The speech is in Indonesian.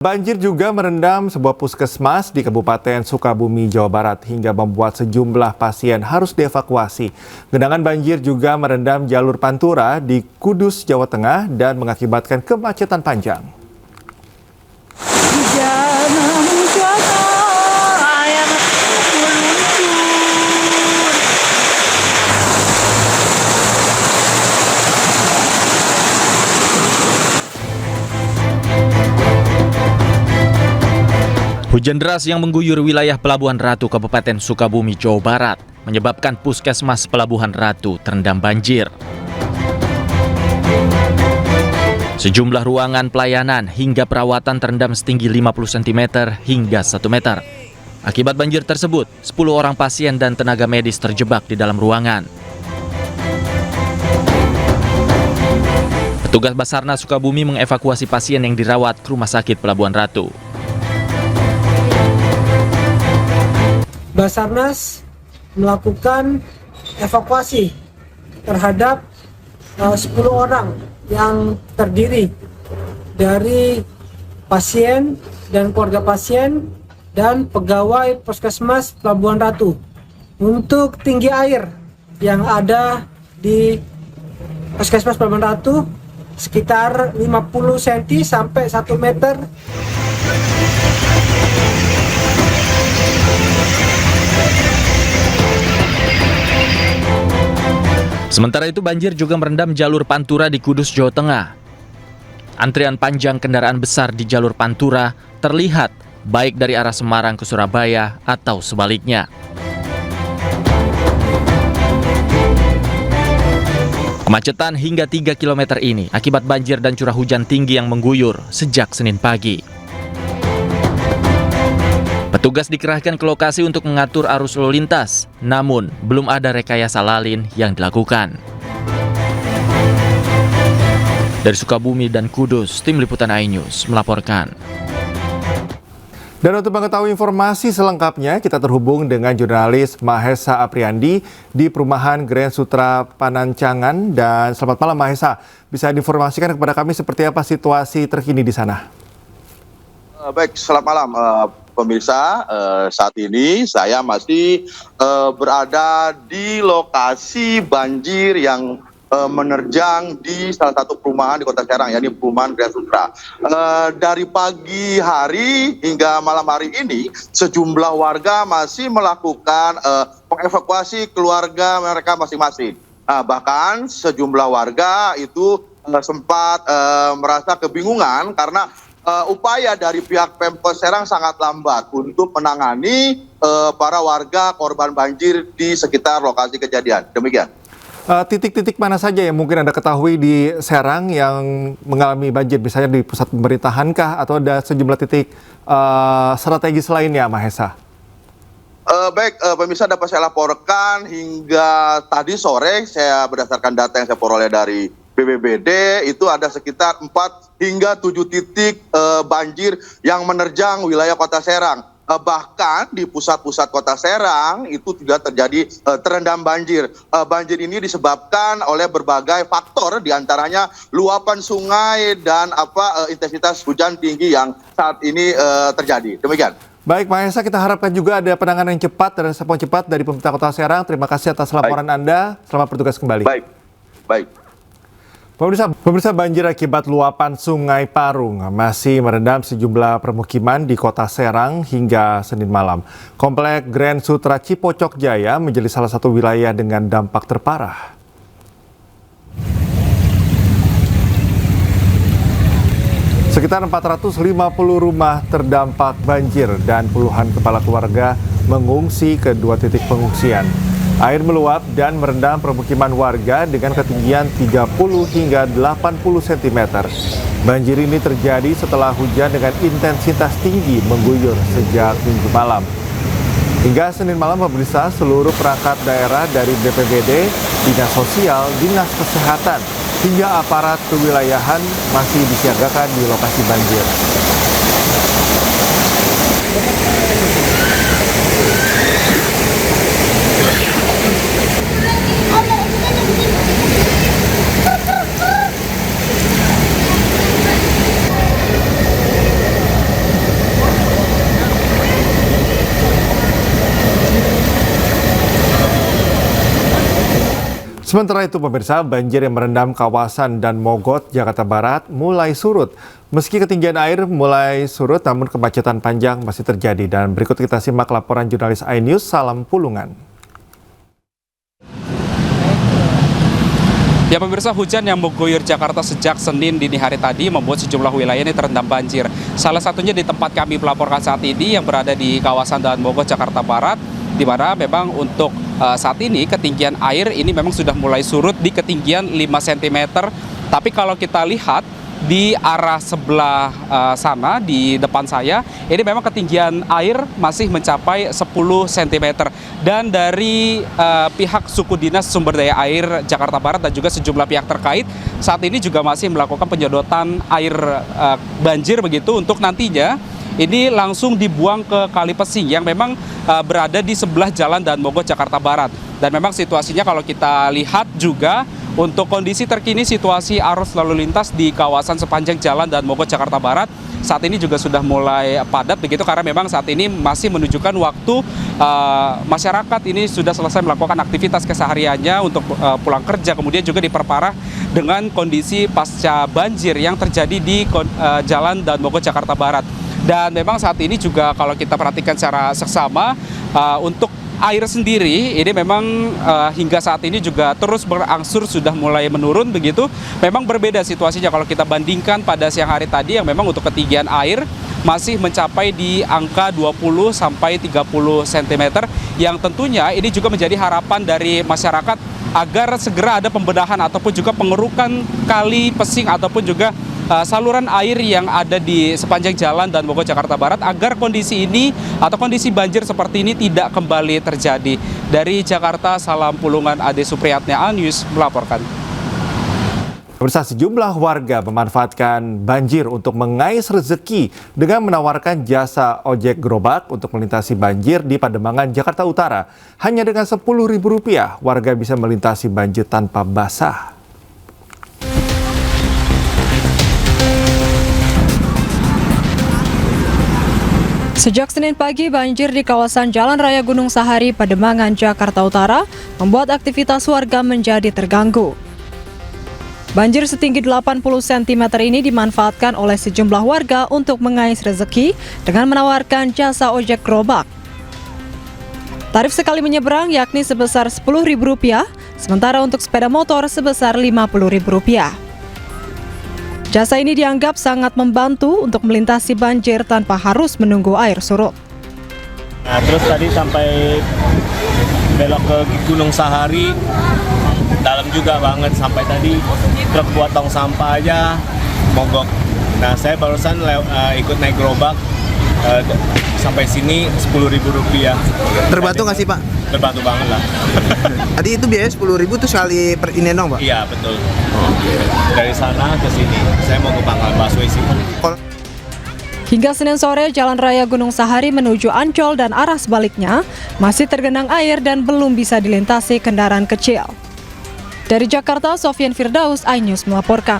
Banjir juga merendam sebuah puskesmas di Kabupaten Sukabumi, Jawa Barat hingga membuat sejumlah pasien harus dievakuasi. Genangan banjir juga merendam jalur Pantura di Kudus, Jawa Tengah dan mengakibatkan kemacetan panjang. Hujan deras yang mengguyur wilayah Pelabuhan Ratu, Kabupaten Sukabumi, Jawa Barat, menyebabkan Puskesmas Pelabuhan Ratu terendam banjir. Sejumlah ruangan pelayanan hingga perawatan terendam setinggi 50 cm hingga 1 meter. Akibat banjir tersebut, 10 orang pasien dan tenaga medis terjebak di dalam ruangan. Petugas Basarnas Sukabumi mengevakuasi pasien yang dirawat ke Rumah Sakit Pelabuhan Ratu. Basarnas melakukan evakuasi terhadap 10 orang yang terdiri dari pasien dan keluarga pasien dan pegawai Puskesmas Pelabuhan Ratu. Untuk tinggi air yang ada di Puskesmas Pelabuhan Ratu sekitar 50 cm sampai 1 meter. Sementara itu banjir juga merendam jalur Pantura di Kudus, Jawa Tengah. Antrian panjang kendaraan besar di jalur Pantura terlihat baik dari arah Semarang ke Surabaya atau sebaliknya. Kemacetan hingga 3 km ini akibat banjir dan curah hujan tinggi yang mengguyur sejak Senin pagi. Petugas dikerahkan ke lokasi untuk mengatur arus lalu lintas, namun belum ada rekayasa lalin yang dilakukan. Dari Sukabumi dan Kudus, Tim Liputan iNews melaporkan. Dan untuk mengetahui informasi selengkapnya, kita terhubung dengan jurnalis Mahesa Apriandi di Perumahan Grand Sutra Panancangan. Dan selamat malam Mahesa, bisa diinformasikan kepada kami seperti apa situasi terkini di sana? Baik, selamat malam pemirsa. Saat ini saya masih berada di lokasi banjir yang menerjang di salah satu perumahan di Kota Serang, yakni Perumahan Grand Sutra. Dari pagi hari hingga malam hari ini, sejumlah warga masih melakukan mengevakuasi keluarga mereka masing-masing. Bahkan sejumlah warga itu sempat merasa kebingungan karena upaya dari pihak Pemkot Serang sangat lambat untuk menangani para warga korban banjir di sekitar lokasi kejadian. Demikian. Titik-titik mana saja yang mungkin Anda ketahui di Serang yang mengalami banjir, misalnya di pusat pemerintahankah atau ada sejumlah titik strategis lainnya, Mahesa? Baik, pemirsa, dapat saya laporkan hingga tadi sore, saya berdasarkan data yang saya peroleh dari BPBD, itu ada sekitar 4 hingga 7 titik banjir yang menerjang wilayah Kota Serang. Bahkan di pusat-pusat Kota Serang itu juga terjadi terendam banjir. Banjir ini disebabkan oleh berbagai faktor, diantaranya luapan sungai dan intensitas hujan tinggi yang saat ini terjadi. Demikian. Baik, Mahesa, kita harapkan juga ada penanganan yang cepat dan respon cepat dari pemerintah Kota Serang. Terima kasih atas laporan Anda. Selamat bertugas kembali. Baik. Pemirsa, banjir akibat luapan Sungai Parung masih merendam sejumlah permukiman di Kota Serang hingga Senin malam. Komplek Grand Sutra Cipocok Jaya menjadi salah satu wilayah dengan dampak terparah. Sekitar 450 rumah terdampak banjir dan puluhan kepala keluarga mengungsi ke 2 titik pengungsian. Air meluap dan merendam permukiman warga dengan ketinggian 30 hingga 80 cm. Banjir ini terjadi setelah hujan dengan intensitas tinggi mengguyur sejak Minggu malam. Hingga Senin malam, pemirsa, seluruh perangkat daerah dari BPBD, Dinas Sosial, Dinas Kesehatan, hingga aparat kewilayahan masih disiagakan di lokasi banjir. Sementara itu pemirsa, banjir yang merendam kawasan Dan Mogot, Jakarta Barat mulai surut. Meski ketinggian air mulai surut, namun kemacetan panjang masih terjadi. Dan berikut kita simak laporan jurnalis iNews Salam Pulungan. Ya pemirsa, hujan yang mengguyur Jakarta sejak Senin dini hari tadi membuat sejumlah wilayah ini terendam banjir. Salah satunya di tempat kami melaporkan saat ini yang berada di kawasan Dan Mogot, Jakarta Barat, di mana memang untuk saat ini ketinggian air ini memang sudah mulai surut di ketinggian 5 cm. Tapi kalau kita lihat di arah sebelah sana di depan saya, ini memang ketinggian air masih mencapai 10 cm. Dan dari pihak suku dinas sumber daya air Jakarta Barat dan juga sejumlah pihak terkait saat ini juga masih melakukan penyedotan air banjir begitu untuk nantinya ini langsung dibuang ke Kali Pesing yang memang berada di sebelah jalan Dan Mogot, Jakarta Barat. Dan memang situasinya kalau kita lihat juga untuk kondisi terkini situasi arus lalu lintas di kawasan sepanjang jalan Dan Mogot, Jakarta Barat saat ini juga sudah mulai padat begitu karena memang saat ini masih menunjukkan waktu masyarakat ini sudah selesai melakukan aktivitas kesehariannya untuk pulang kerja, kemudian juga diperparah dengan kondisi pasca banjir yang terjadi di jalan Dan Mogot, Jakarta Barat. Dan memang saat ini juga kalau kita perhatikan secara seksama untuk air sendiri ini memang hingga saat ini juga terus berangsur sudah mulai menurun begitu. Memang berbeda situasinya kalau kita bandingkan pada siang hari tadi yang memang untuk ketinggian air masih mencapai di angka 20 sampai 30 cm yang tentunya ini juga menjadi harapan dari masyarakat agar segera ada pembedahan ataupun juga pengerukan Kali Pesing ataupun juga saluran air yang ada di sepanjang jalan Dan Mogot, Jakarta Barat agar kondisi ini atau kondisi banjir seperti ini tidak kembali terjadi. Dari Jakarta, Salam Pulungan, Ade Supriyatna, iNews melaporkan. Pemirsa, sejumlah warga memanfaatkan banjir untuk mengais rezeki dengan menawarkan jasa ojek gerobak untuk melintasi banjir di Pademangan, Jakarta Utara. Hanya dengan Rp10.000, warga bisa melintasi banjir tanpa basah. Sejak Senin pagi, banjir di kawasan Jalan Raya Gunung Sahari, Pademangan, Jakarta Utara membuat aktivitas warga menjadi terganggu. Banjir setinggi 80 cm ini dimanfaatkan oleh sejumlah warga untuk mengais rezeki dengan menawarkan jasa ojek gerobak. Tarif sekali menyeberang yakni sebesar Rp10.000, sementara untuk sepeda motor sebesar Rp50.000. Jasa ini dianggap sangat membantu untuk melintasi banjir tanpa harus menunggu air surut. Nah, terus tadi sampai belok ke Gunung Sahari, dalam juga banget, sampai tadi truk buat tong sampah aja mogok. Nah, saya barusan ikut naik gerobak sampai sini Rp10.000. Terbantu nggak sih Pak? Terbantu banget lah. Tadi itu biayanya Rp10.000 tuh sekali per ini dong Pak? Iya betul. Dari sana ke sini, saya mau ke Pangkal Busway sih. Hingga Senin sore, Jalan Raya Gunung Sahari menuju Ancol dan arah sebaliknya masih tergenang air dan belum bisa dilintasi kendaraan kecil. Dari Jakarta, Sofyan Firdaus, iNews melaporkan.